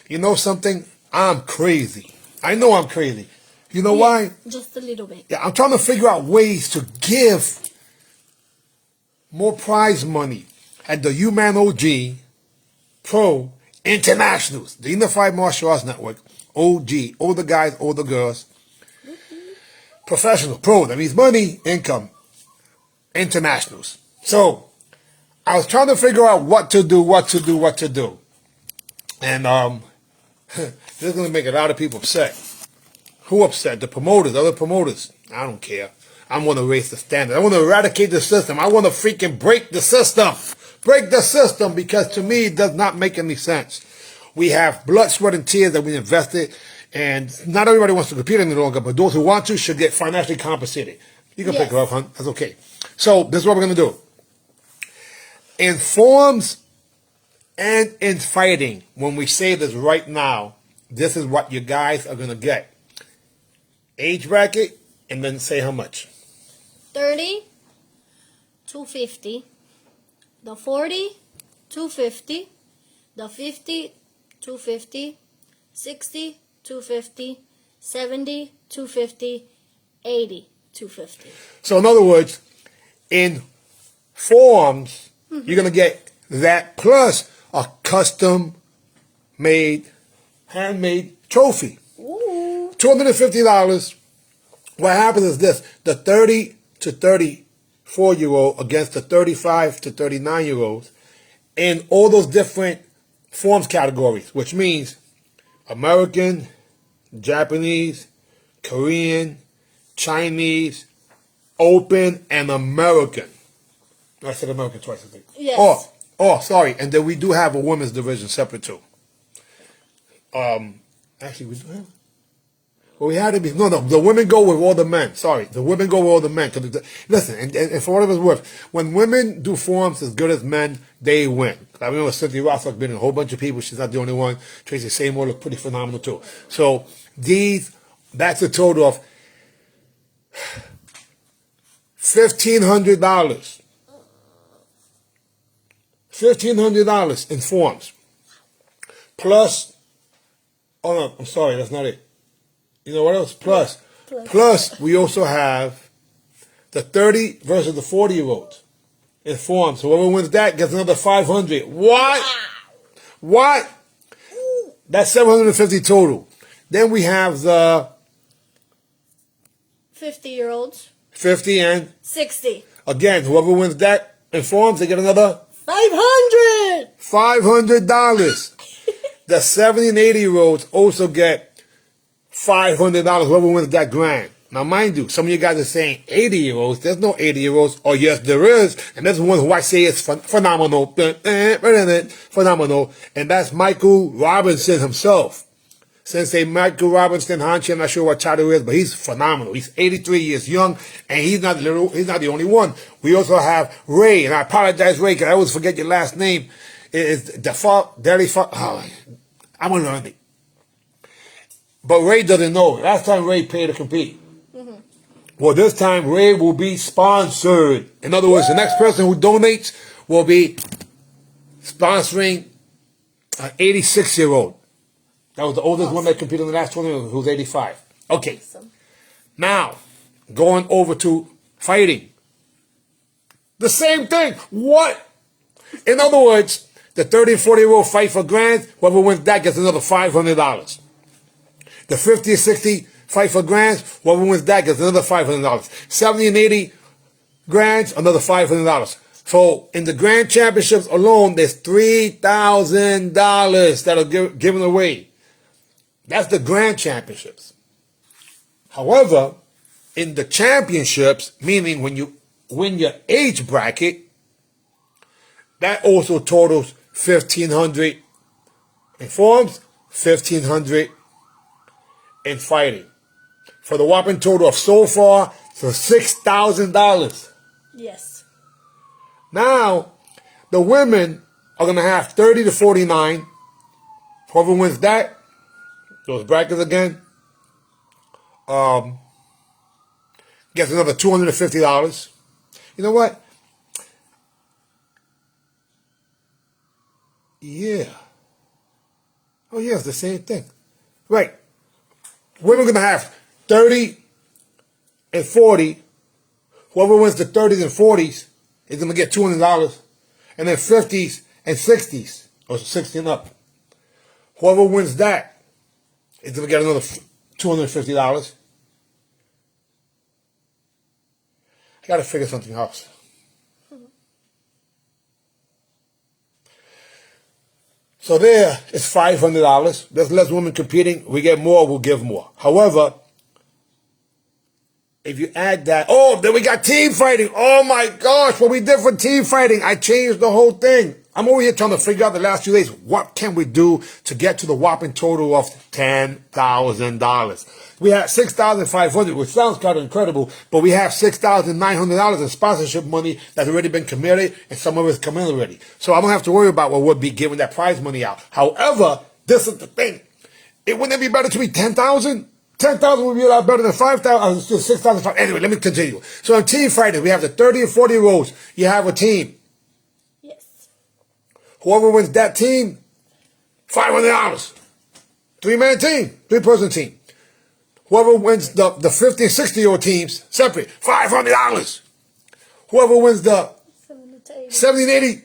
You know something? I'm crazy. I know I'm crazy. You know why? Just a little bit. Yeah, I'm trying to figure out ways to give more prize money at the UMAN OG Pro Internationals, the Unified Martial Arts Network, OG, older guys, older girls, professional, pro, that means money, income, internationals. So, I was trying to figure out what to do. And this is going to make a lot of people upset. Who upset? The promoters, other promoters. I don't care. I want to raise the standard. I want to eradicate the system. I want to freaking break the system. Break the system, because to me it does not make any sense. We have blood, sweat, and tears that we invested, and not everybody wants to compete any longer, but those who want to should get financially compensated. You can pick her up, hon. That's okay. So this is what we're going to do. In forms and in fighting, when we say this right now, this is what you guys are going to get. Age bracket, and then say how much. 30, 250. The 40, 250. The 50, 250. 60, 250. 70, 250. 80, 250. So in other words, in forms, you're going to get that plus a custom-made, handmade trophy. Ooh. $250. What happens is this: the 30 to 34-year-old against the 35 to 39-year-olds in all those different forms categories, which means American, Japanese, Korean, Chinese, open, and American. I said American twice, I think. Yes. Oh, sorry. And then we do have a women's division separate too. Actually, we do have. Well, we had to be. No, the women go with all the men. Sorry. The women go with all the men. Listen, and for whatever it's worth, when women do forms as good as men, they win. I remember Cynthia Rothrock been in a whole bunch of people. She's not the only one. Tracy Seymour looked pretty phenomenal too. So that's a total of $1,500. $1,500 in forms. Plus, oh no, I'm sorry, that's not it. You know what else? Plus, we also have the 30 versus the 40-year-olds in forms. So whoever wins that gets another 500. What? That's 750 total. Then we have the 50-year-olds. 50 and 60. Again, whoever wins that in forms, they get another $500. $500. The 70 and 80-year-olds also get $500. Whoever wins that grand. Now, mind you, some of you guys are saying 80-year-olds. There's no 80-years-olds. Oh, yes, there is. And that's one who I say is phenomenal. Phenomenal. And that's Michael Robinson himself. Sensei Michael Robinson Hanchi, I'm not sure what title is, but he's phenomenal. He's 83 years young, and he's not the only one. We also have Ray, and I apologize, Ray, because I always forget your last name. It's Default. Oh, I'm going to learn it. But Ray doesn't know. Last time Ray paid to compete. Well, this time Ray will be sponsored. In other words, the next person who donates will be sponsoring an 86-year-old. That was the oldest one that competed in the last tournament, who's 85. Okay. Awesome. Now, going over to fighting. The same thing. What? In other words, the 30 and 40-year-old fight for grand. Whoever wins that gets another $500. The 50 and 60 fight for grands. Whoever wins that gets another $500. 70 and 80 grands, another $500. So in the grand championships alone, there's $3,000 that are given away. That's the grand championships. However, in the championships, meaning when you win your age bracket, that also totals $1,500 in forms, $1,500 in fighting. For the whopping total of so far, so $6,000. Yes. Now, the women are going to have 30 to 49. Whoever wins that, those brackets again, gets another $250. You know what? Yeah. Oh, yes, the same thing. Right. Women are going to have 30 and 40. Whoever wins the 30s and 40s is going to get $200. And then 50s and 60s, or 60 and up. Whoever wins that is going to get another $250. I got to figure something else. So there is $500. There's less women competing. We get more, we'll give more. However, if you add that, oh, then we got team fighting. Oh my gosh, what we did for team fighting. I changed the whole thing. I'm over here trying to figure out the last few days, what can we do to get to the whopping total of $10,000? We have $6,500, which sounds kind of incredible, but we have $6,900 in sponsorship money that's already been committed, and some of it's come in already. So I don't have to worry about what we'll be giving that prize money out. However, this is the thing. Wouldn't it be better to be 10,000? 10,000 would be a lot better than 5,000, 6,000. Anyway, let me continue. So in team fighting, we have the 30 and 40 rows. You have a team. Yes. Whoever wins that team, $500. 3-man team, 3-person team. Whoever wins the 50 and 60-year-old teams, separate, $500. Whoever wins the 70 and 80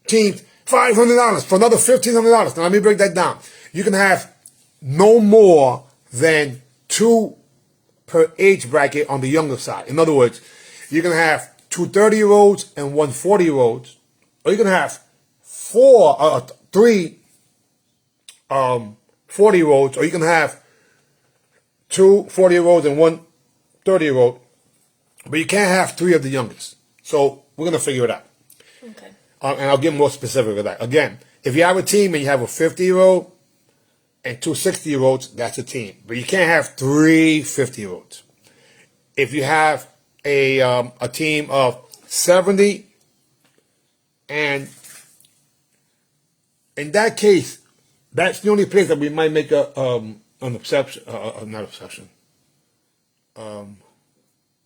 teams, $500 for another $1,500. Now let me break that down. You can have no more than 2 per age bracket on the younger side. In other words, you can have 2 30-year-olds and 1 40-year-olds, or you can have 3 40-year-olds, or you can have 2 40-year-olds and 1 30-year-old, but you can't have 3 of the youngest. So we're going to figure it out. Okay. And I'll get more specific with that. Again, if you have a team and you have a 50-year-old and 2 60-year-olds, that's a team. But you can't have 3 50-year-olds. If you have a team of 70, and in that case, that's the only place that we might make an exception, not exception.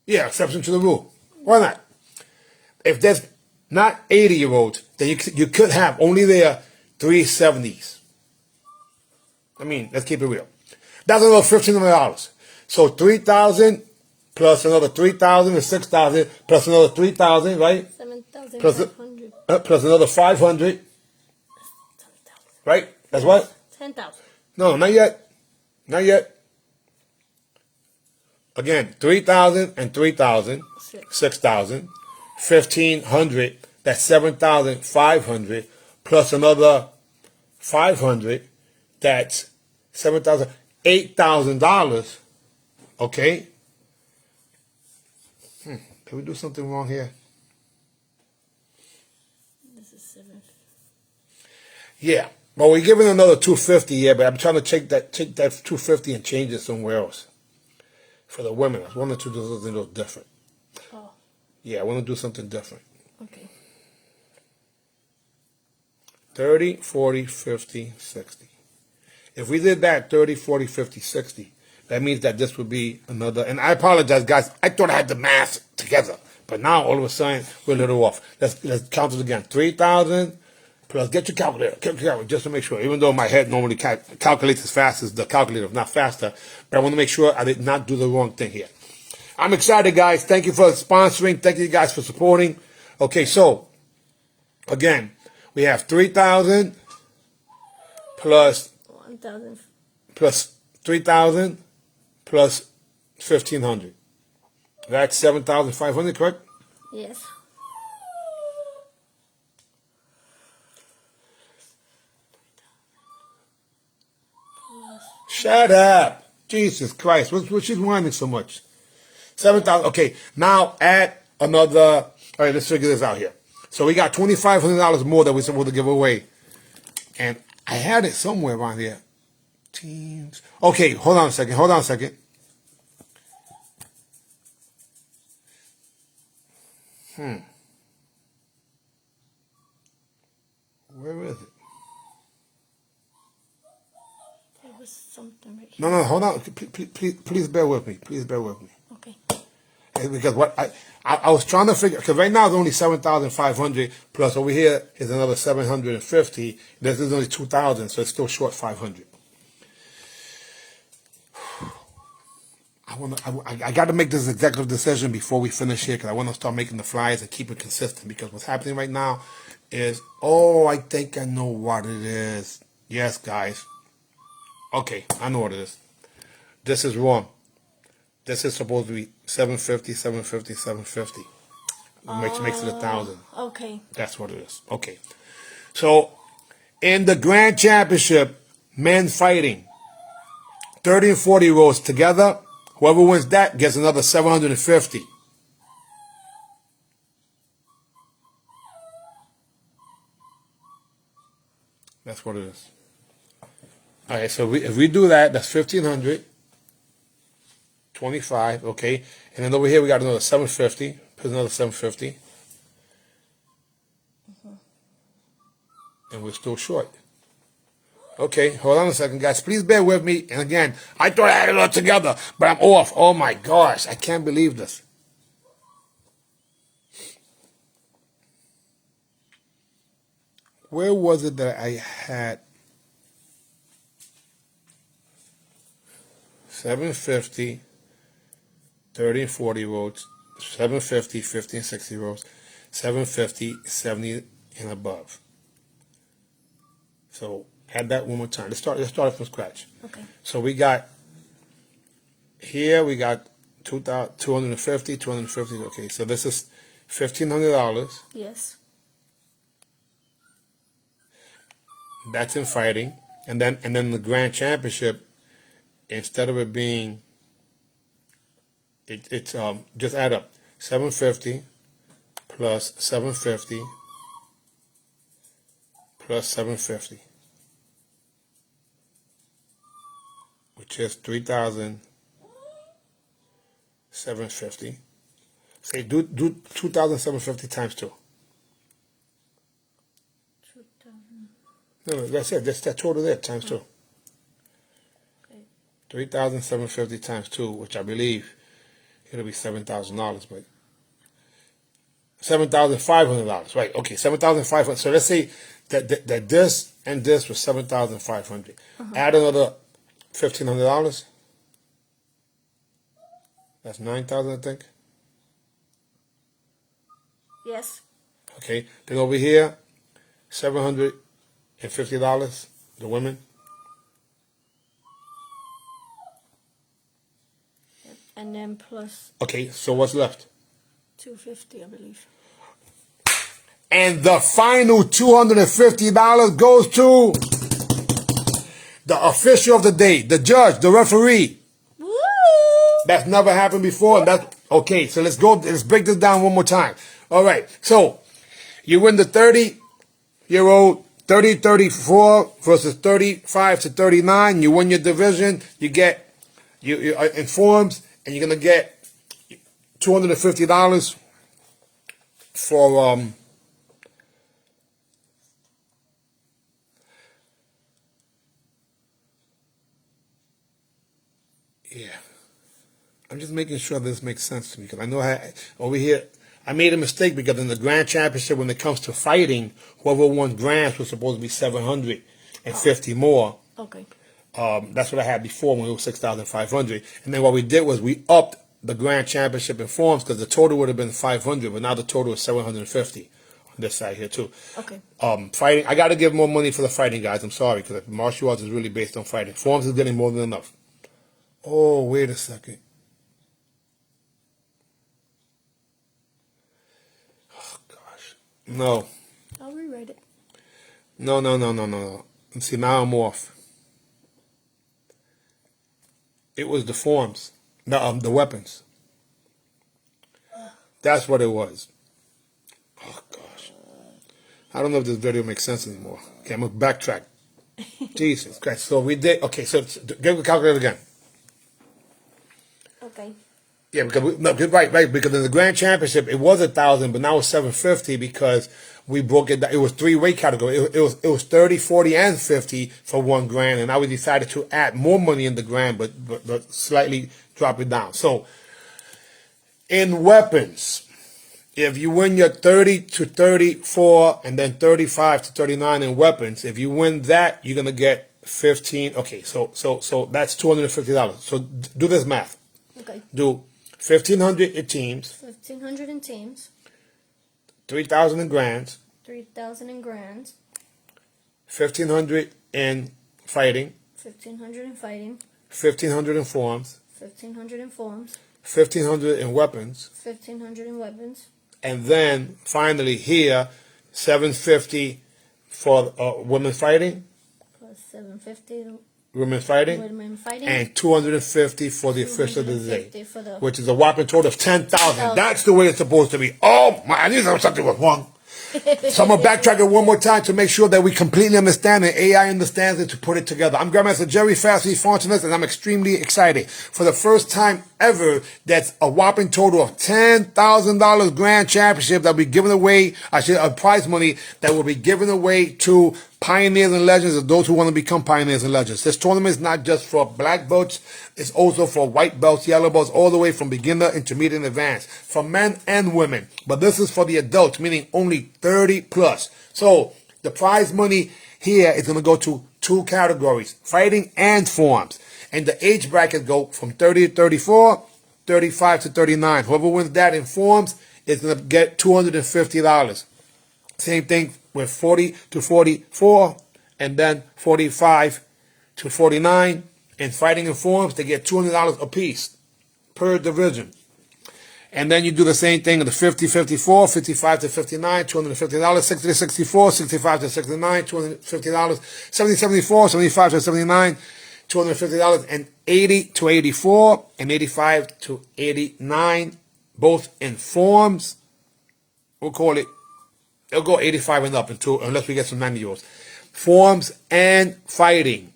Exception to the rule. Why not? If there's not 80-year-olds, then you could have only there 3 70s. I mean, let's keep it real. That's another $1,500. So 3,000 plus another 3,000 is 6,000 plus another 3,000, right? 7,500. Plus another 500. Right? That's what? 10,000. No, not yet. Not yet. Again, 3,000 and 3,000, 6,000, 1,500. That's 7,500 plus another 500. That's $7,000, $8,000. Okay. Did we do something wrong here? This is 7. Yeah. Well, we're giving another $250. Yeah, but I'm trying to take that $250 and change it somewhere else for the women. I wanted to do something a little different. Oh. Yeah, I want to do something different. Okay. 30, 40, 50, 60. If we did that 30, 40, 50, 60, that means that this would be another. And I apologize, guys. I thought I had the math together, but now all of a sudden we're a little off. Let's count it again. 3,000 plus. Get your calculator, just to make sure. Even though my head normally calculates as fast as the calculator, if not faster, but I want to make sure I did not do the wrong thing here. I'm excited, guys. Thank you for sponsoring. Thank you guys for supporting. Okay, so again, we have 3,000 plus 1,000 plus 3,000 plus 1,500. That's 7,500, correct? Yes. Shut up. Jesus Christ. What she's whining so much? 7,000. Okay, now add another. All right, let's figure this out here. So we got $2,500 more that we're supposed to give away. And I had it somewhere around here. Teams. Okay, hold on a second. Hold on a second. Where is it? There was something right here. No, hold on. Please bear with me. Please bear with me. Okay. Because what I was trying to figure, because right now it's only 7,500 plus over here is another 750. This is only 2,000, so it's still short 500. I got to make this executive decision before we finish here, because I want to start making the flyers and keep it consistent. Because what's happening right now is, oh, I think I know what it is. Yes, guys. Okay, I know what it is. This is wrong. This is supposed to be 750, 750, 750. Makes it 1,000. Okay. That's what it is. Okay. So, in the Grand Championship, men fighting, 30 and 40 rows together. Whoever wins that gets another 750. That's what it is. All right, so if we do that, that's 1,500. 25, okay. And then over here we got another 750. Put another 750. And we're still short. Okay, hold on a second, guys. Please bear with me. And again, I thought I had it all together, but I'm off. Oh my gosh, I can't believe this. Where was it that I had 750, 30 and 40 rows, 750, 50 and 60 rows, 750, 70 and above. So add that one more time. Let's start from scratch. Okay. So we got here, we got 250, 250. Okay, so this is $1,500. Yes. That's in fighting, and then the Grand Championship, instead of it being, it's just add up 750 plus 750 plus 750. Which is 3,750. Say do 2,750 times 2. 2,000. No, that's it. That's that total there times 2. Okay. 3,750 times 2, which I believe it'll be $7,000, but $7,500. Right? Okay, 7,500. So let's say that this and this was 7,500. Add another $1,500. That's 9,000, I think. Yes. Okay. Then over here, $750. The women. Yep. And then plus Okay. So what's left? 250, I believe. And the final $250 goes to the official of the day, the judge, the referee. Woo! That's never happened before. And that's okay. So let's break this down one more time. All right. So you win the 30-year-old 30-34 versus 35 to 39. You win your division. You get you informs, and you're gonna get $250 for yeah. I'm just making sure this makes sense to me, because I know over here I made a mistake, because in the Grand Championship, when it comes to fighting, whoever won Grands was supposed to be 750 more. Okay. That's what I had before when it was 6,500. And then what we did was we upped the Grand Championship in forms, because the total would have been 500, but now the total is 750 on this side here too. Okay. Fighting, I got to give more money for the fighting, guys. I'm sorry, because martial arts is really based on fighting. Forms is getting more than enough. Oh, wait a second. Oh, gosh. No. I'll rewrite it. No. See, now I'm off. It was the forms. The weapons. That's what it was. Oh, gosh. I don't know if this video makes sense anymore. Okay, I'm going to backtrack. Jesus Christ. So we did, okay, so get the calculator again. Okay. Yeah, right, because in the Grand Championship, it was 1,000, but now it's 750 because we broke it down. It was 3 weight categories. It was 30, 40, and 50 for $1 grand, and now we decided to add more money in the grand, but slightly drop it down. So In weapons, if you win your 30 to 34 and then 35 to 39 in weapons, if you win that, you're gonna get 15. Okay, so that's $250. So do this math. Okay. Do 1,500 in teams, 1,500 in teams, 3,000 in grands, 3,000 in grands, 1,500 in fighting, 1,500 in fighting, 1,500 in forms, 1,500 in forms, 1,500 in weapons, 1,500 in weapons, and then finally here, 750 for women fighting, plus 750 women fighting, women fighting, and 250 for the official of the day, 250 for the which is a whopping total of 10,000. That's the way it's supposed to be. Oh my, I knew something was wrong. So I'm going to backtrack it one more time to make sure that we completely understand and AI understands it to put it together. I'm Grandmaster Jerry Fastly Fontanes, and I'm extremely excited. For the first time ever, that's a whopping total of $10,000 grand championship that will be given away, prize money that will be given away to pioneers and legends, or those who want to become pioneers and legends. This tournament is not just for black belts, it's also for white belts, yellow belts, all the way from beginner, intermediate, and advanced, for men and women. But this is for the adults, meaning only 30 plus. So the prize money here is going to go to two categories, fighting and forms. And the age bracket go from 30 to 34, 35 to 39. Whoever wins that in forms is going to get $250. Same thing with 40 to 44, and then 45 to 49. In fighting and forms, they get $200 a piece per division. And then you do the same thing in the 50 54, 55 to 59, $250, 60 to 64, 65 to 69, $250, 70 74, 75 to 79, $250, and 80 to 84, and 85 to 89, both in forms. We'll call it, it'll go 85 and up until, unless we get some 90-year-olds. Forms and fighting.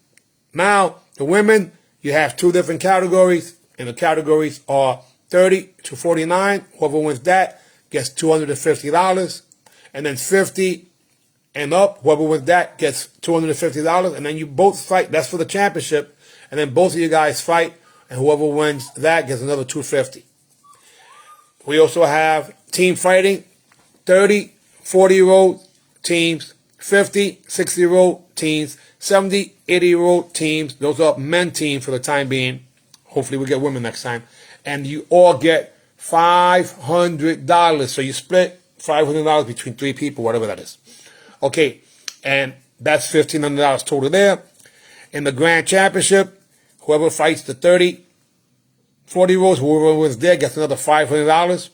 Now, the women, you have two different categories, and the categories are 30 to 49. Whoever wins that gets $250. And then 50 and up, whoever wins that gets $250. And then you both fight. That's for the championship. And then both of you guys fight, and whoever wins that gets another $250. We also have team fighting, 30, 40-year-old teams, 50, 60-year-old teams, 70, 80-year-old teams. Those are men teams for the time being. Hopefully we get women next time. And you all get $500. So you split $500 between three people, whatever that is. Okay, and that's $1,500 total there. In the grand championship, whoever fights the 30, 40-year-olds, whoever wins there gets another $500.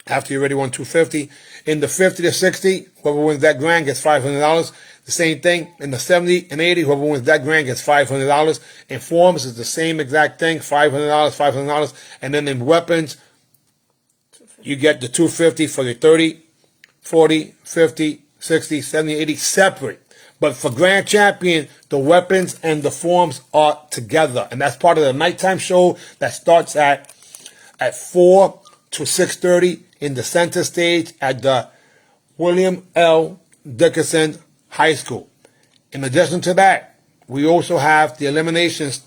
After you already won $250. In the 50 to 60, whoever wins that grand gets $500. The same thing. In the 70 and 80, whoever wins that grand gets $500. In forms, it's the same exact thing, $500, $500. And then in weapons, you get the $250 for the 30, 40, 50, 60, 70, 80 separate. But for grand champion, the weapons and the forms are together. And that's part of the nighttime show that starts at 4 to 6:30 in the center stage at the William L. Dickinson High School. In addition to that, we also have the eliminations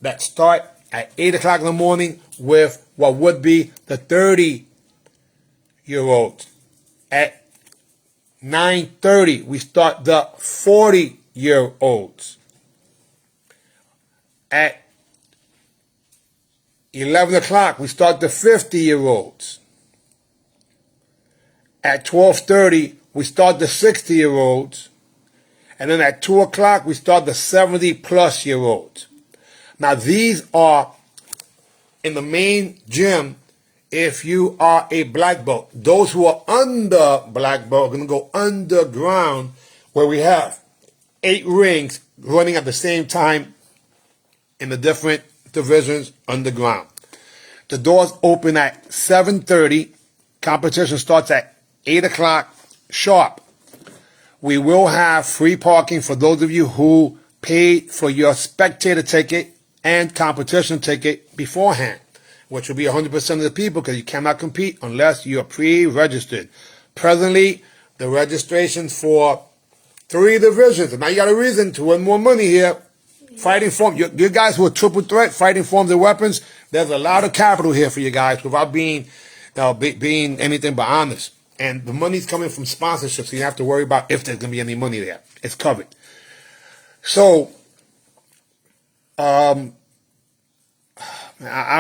that start at 8 o'clock in the morning with what would be the 30-year-olds. At 9:30, we start the 40-year-olds. At 11 o'clock, we start the 50-year-olds. At 12:30, we start the 60-year-olds. And then at 2 o'clock, we start the 70-plus-year-olds. Now, these are in the main gym if you are a black belt. Those who are under black belt are going to go underground, where we have 8 rings running at the same time in the different divisions underground. The doors open at 7:30. Competition starts at 8 o'clock sharp. We will have free parking for those of you who paid for your spectator ticket and competition ticket beforehand, which will be 100% of the people, because you cannot compete unless you are pre-registered. Presently, the registrations for 3 divisions, and now you got a reason to win more money here. Fighting form, you guys who are triple threat, fighting forms and weapons, There's a lot of capital here for you guys without being anything but honest. And the money's coming from sponsorship, so you have to worry about if there's going to be any money there. It's covered. So, I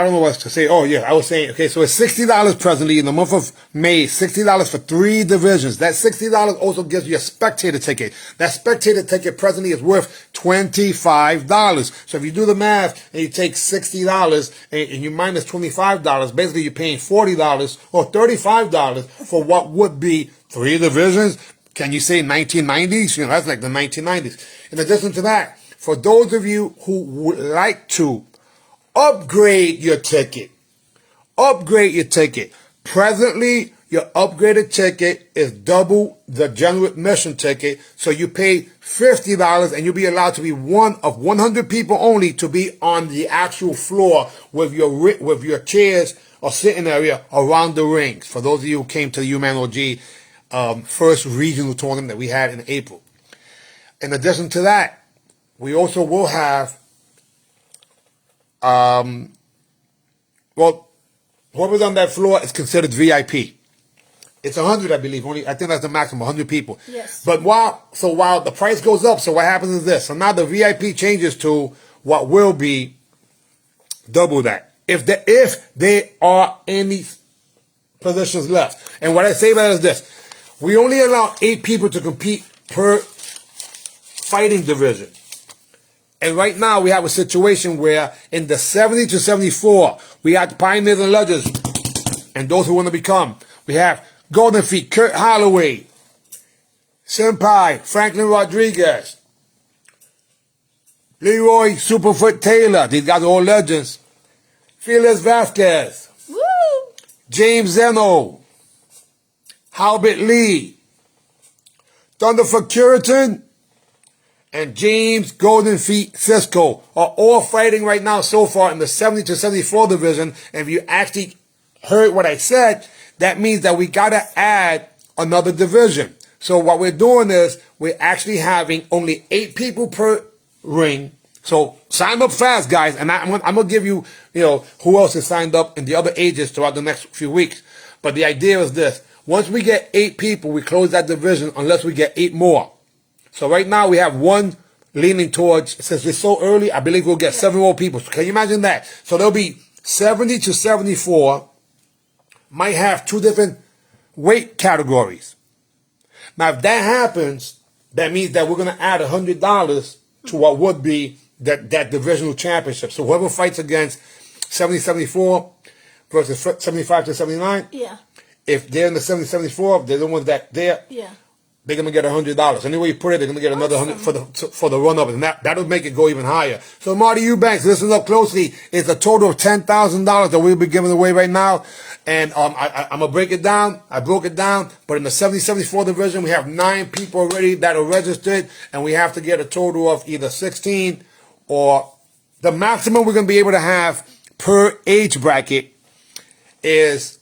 don't know what to say. Oh, yeah, I was saying, okay, so it's $60 presently in the month of May, $60 for 3 divisions. That $60 also gives you a spectator ticket. That spectator ticket presently is worth $25. So if you do the math and you take $60 and you minus $25, basically you're paying $40 or $35 for what would be 3 divisions. Can you say 1990s? You know, that's like the 1990s. In addition to that, for those of you who would like to upgrade your ticket. Upgrade your ticket. Presently, your upgraded ticket is double the general admission ticket. So you pay $50 and you'll be allowed to be one of 100 people only to be on the actual floor with your chairs or sitting area around the rings. For those of you who came to the UMAN OG first regional tournament that we had in April. In addition to that, we also will have well, whoever's on that floor is considered VIP. It's 100, I believe. I think that's the maximum, 100 people. Yes. But while the price goes up, so what happens is this. So now the VIP changes to what will be double that. If there are any positions left. And what I say about it is this. We only allow 8 people to compete per fighting division. And right now we have a situation where in the 70 to 74, we have pioneers and legends and those who want to become. We have Golden Feet, Kurt Holloway, Senpai, Franklin Rodriguez, Leroy Superfoot Taylor. These guys are all legends. Felix Vasquez. Woo! James Zeno. Halbert Lee. Thunderfoot Curitan. And James Golden Feet Cisco are all fighting right now so far in the 70 to 74 division. And if you actually heard what I said, that means that we got to add another division. So what we're doing is we're actually having only 8 people per ring. So sign up fast, guys. And I'm going to give you, who else is signed up in the other ages throughout the next few weeks. But the idea is this. Once we get 8 people, we close that division unless we get 8 more. So right now we have 1 leaning towards, since it's so early, I believe we'll get 7 more people. So can you imagine that? So there'll be 70 to 74, might have 2 different weight categories. Now if that happens, that means that we're going to add $100 to what would be that divisional championship. So whoever fights against 70-74 versus 75 to 79, yeah. If they're in the 70-74, they're the ones that they're... Yeah. They're going to get $100. Anyway you put it, they're going to get another $100 for the run-up. And that'll make it go even higher. So Marty Eubanks, listen up closely. It's a total of $10,000 that we'll be giving away right now. And I'm going to break it down. I broke it down. But in the 70-74 division, we have 9 people already that are registered. And we have to get a total of either 16 or the maximum we're going to be able to have per age bracket is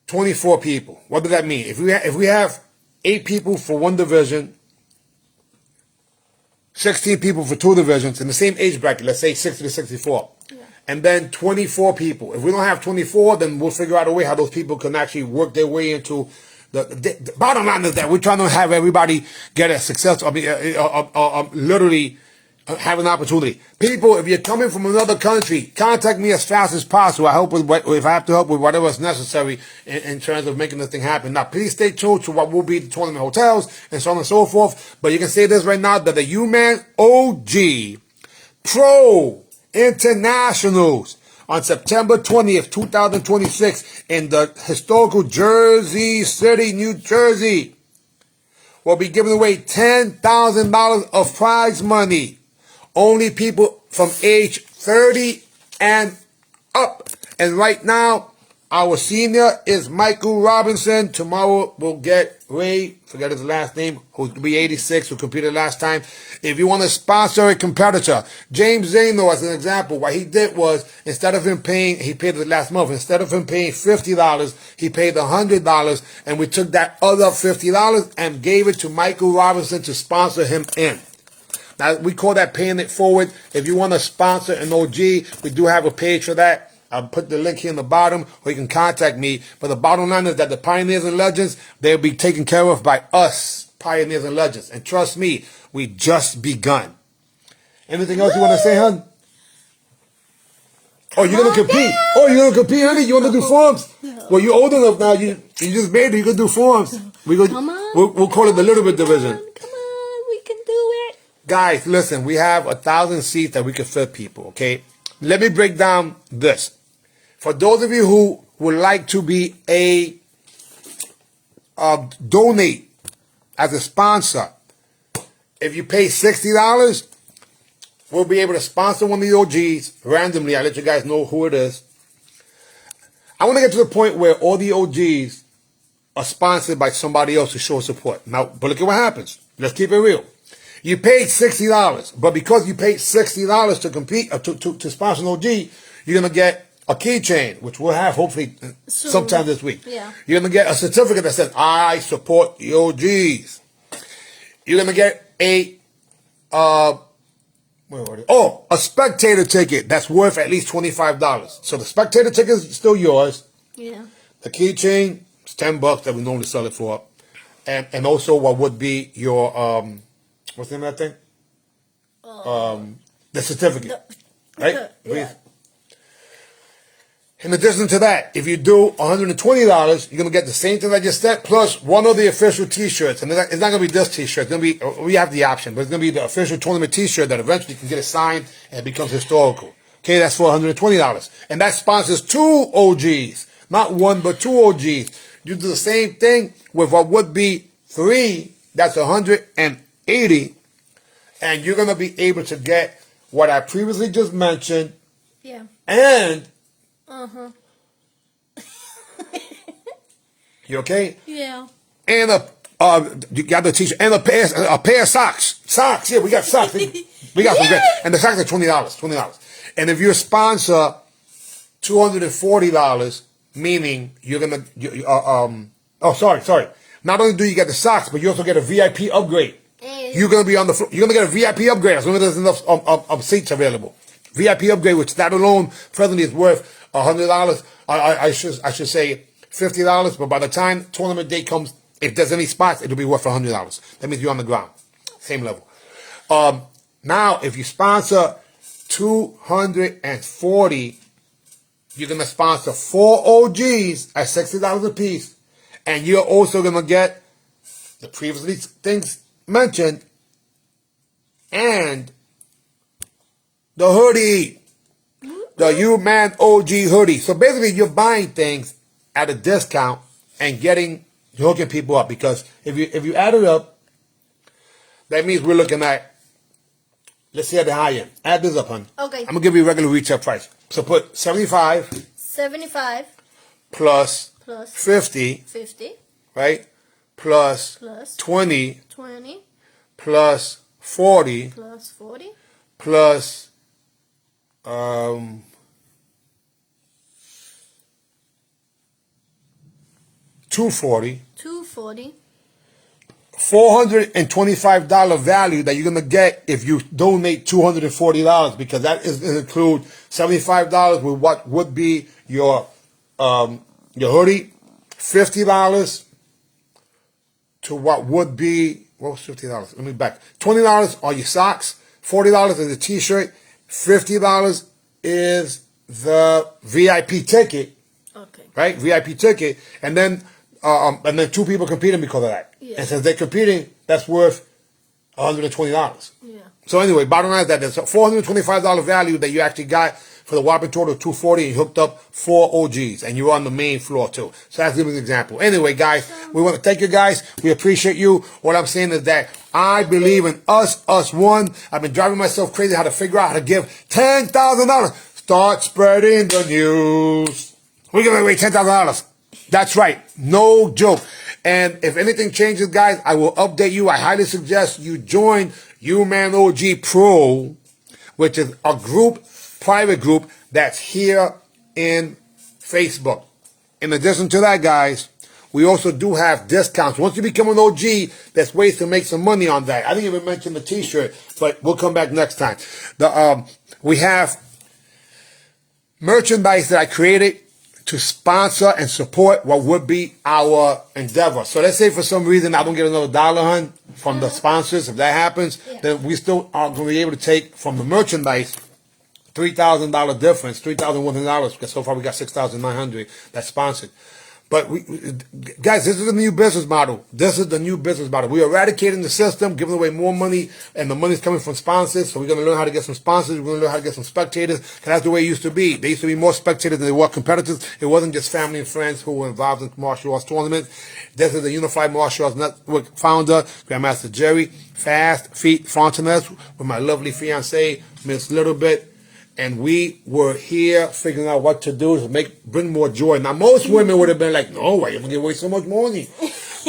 24 people. What does that mean? If we have 8 people for 1 division, 16 people for 2 divisions in the same age bracket, let's say 60 to 64, and then 24 people. If we don't have 24, then we'll figure out a way how those people can actually work their way into the bottom line is that we're trying to have everybody get a success. Literally have an opportunity. People, if you're coming from another country, contact me as fast as possible. I help with if I have to help with whatever is necessary in terms of making this thing happen. Now, please stay tuned to what will be the tournament hotels and so on and so forth. But you can say this right now, that the UMAN OG Pro Internationals on September 20th, 2026 in the historical Jersey City, New Jersey, will be giving away $10,000 of prize money. Only people from age 30 and up. And right now, our senior is Michael Robinson. Tomorrow we'll get Ray, forget his last name, who'll be 86, who competed last time. If you want to sponsor a competitor, James Zeno, as an example, what he did was, instead of him paying, he paid it last month, instead of him paying $50, he paid $100, and we took that other $50 and gave it to Michael Robinson to sponsor him in. We call that paying it forward. If you want to sponsor an OG, we do have a page for that. I'll put the link here in the bottom, or you can contact me. But the bottom line is that the Pioneers and Legends, they'll be taken care of by us, Pioneers and Legends. And trust me, we just begun. Anything else you want to say, hon? Oh, you're going to compete. Oh, you're going to compete, honey? You want to do forms? No. Well, you're old enough now. You just made it. You can do forms. Come on. We'll call it the little bit division. Come on, we can do it. Guys, listen, we have 1,000 seats that we can fit people, okay? Let me break down this. For those of you who would like to be a donate as a sponsor, if you pay $60, we'll be able to sponsor one of the OGs randomly. I'll let you guys know who it is. I want to get to the point where all the OGs are sponsored by somebody else to show support. Now, but look at what happens. Let's keep it real. You paid $60, but because you paid $60 to compete, to sponsor an OG, you're going to get a keychain, which we'll have hopefully sometime this week. Yeah. You're going to get a certificate that says, I support the OGs. You're going to get a spectator ticket that's worth at least $25. So the spectator ticket is still yours. Yeah. The keychain is $10 that we normally sell it for. And also what would be your, what's the name of that thing? The certificate. Right? Yeah. In addition to that, if you do $120, you're going to get the same thing I just said, plus one of the official T-shirts. And it's not going to be this T-shirt. It's going to be, we have the option, but it's going to be the official tournament T-shirt that eventually can get it signed and it becomes historical. Okay, that's for $120. And that sponsors 2 OGs. Not 1, but 2 OGs. You do the same thing with what would be 3. That's $180. And you're going to be able to get what I previously just mentioned. Yeah. And Uh-huh. you okay? Yeah. And you got the T-shirt and a pair of socks. Socks, yeah, we got socks. We got some great, and the socks are $20. And if you sponsor $240, meaning you're gonna, sorry. Not only do you get the socks, but you also get a VIP upgrade. Hey. You're gonna be on the floor. You're gonna get a VIP upgrade as long as there's enough of seats available. VIP upgrade, which that alone presently is worth $100. I should say $50. But by the time tournament day comes, if there's any spots, it'll be worth $100. That means you're on the ground, same level. Now, if you sponsor 240, you're gonna sponsor 4 OGs at $60 a piece, and you're also gonna get the previously things mentioned and the hoodie, the UMAN OG hoodie. So basically, you're buying things at a discount and hooking people up. Because if you add it up, that means we're looking at, let's see at the high end. Add this up, hon. Okay. I'm gonna give you a regular retail price. So put 75 plus 50, right? Plus 20 plus 40 plus 240 $425 value that you're gonna get if you donate $240, because that is include $75 with what would be your hoodie, $50 to what would be, what was $50? Let me back. $20 are your socks, $40 is the T-shirt, $50 is the VIP ticket. Okay. Right? VIP ticket. And then 2 people competing because of that. Yeah. And since they're competing, that's worth $120. Yeah. So anyway, bottom line is that there's a $425 value that you actually got for the whopping total of $240, and you hooked up 4 OGs, and you're on the main floor too. So that's an example. Anyway, guys, we want to thank you guys. We appreciate you. What I'm saying is that I believe in us one. I've been driving myself crazy how to figure out how to give $10,000. Start spreading the news. We're giving away $10,000. That's right. No joke. And if anything changes, guys, I will update you. I highly suggest you join UMAN OG Pro, which is a private group that's here in Facebook. In addition to that, guys, we also do have discounts. Once you become an OG, there's ways to make some money on that. I didn't even mention the T-shirt, but we'll come back next time. We have merchandise that I created to sponsor and support what would be our endeavor. So let's say for some reason I don't get another $1, hun, from the sponsors. If that happens, then we still are going to be able to take from the merchandise $3,000 difference, $3,100, because so far we got $6,900 that's sponsored. But guys, this is the new business model. This is the new business model. We're eradicating the system, giving away more money, and the money's coming from sponsors. So we're going to learn how to get some sponsors. We're going to learn how to get some spectators, because that's the way it used to be. There used to be more spectators than there were competitors. It wasn't just family and friends who were involved in martial arts tournaments. This is the Unified Martial Arts Network founder, Grandmaster Jerry Fast Feet Fontanez, with my lovely fiancée, Miss Littlebit. And we were here figuring out what to do to bring more joy. Now, most women would have been like, no, why are you giving away so much money?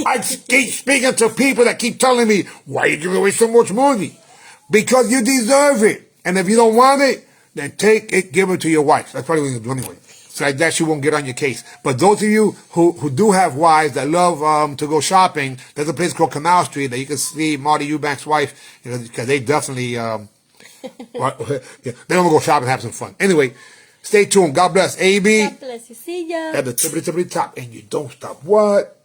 I keep speaking to people that keep telling me, why are you giving away so much money? Because you deserve it. And if you don't want it, then take it, give it to your wife. That's probably what you're doing anyway. So like that, she won't get on your case. But those of you who do have wives that love to go shopping, there's a place called Canal Street that you can see Marty Eubank's wife, because they definitely... they're gonna go shop and have some fun. Anyway, stay tuned. God bless. AB. God bless you. See ya. At the tippity top. And you don't stop. What?